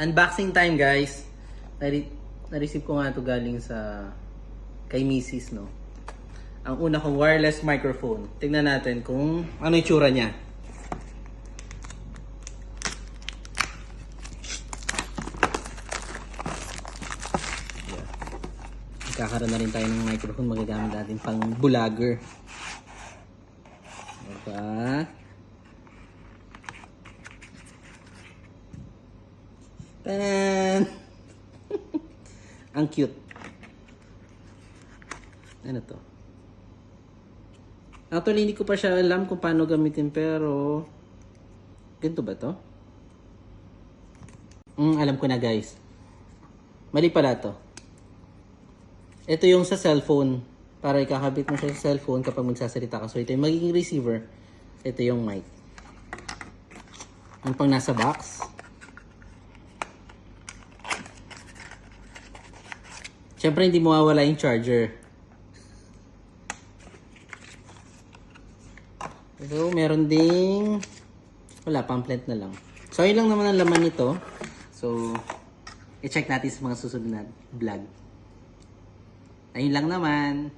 Unboxing time, guys. Na-receive ko nga ito galing sa kay Mrs. no. Ang una kong wireless microphone. Tingnan natin kung ano yung tsura niya. Kakaroon na rin tayo ng microphone magagamit natin pang vlogger. Diba? Tan! Ang cute. Ano to? Actually, hindi ko pa siya alam kung paano gamitin pero ganito ba to? Alam ko na, guys. Mali pala to. Ito yung sa cellphone. Para ikakabit mo siya sa cellphone kapag magsasalita ka. So ito yung magiging receiver. Ito yung mic. Yung pang nasa box. Siyempre hindi mawawala yung charger. So meron ding wala, pamphlet na lang. So yun lang naman ang laman nito. So i-check natin sa mga susunod na vlog. Ayun lang naman.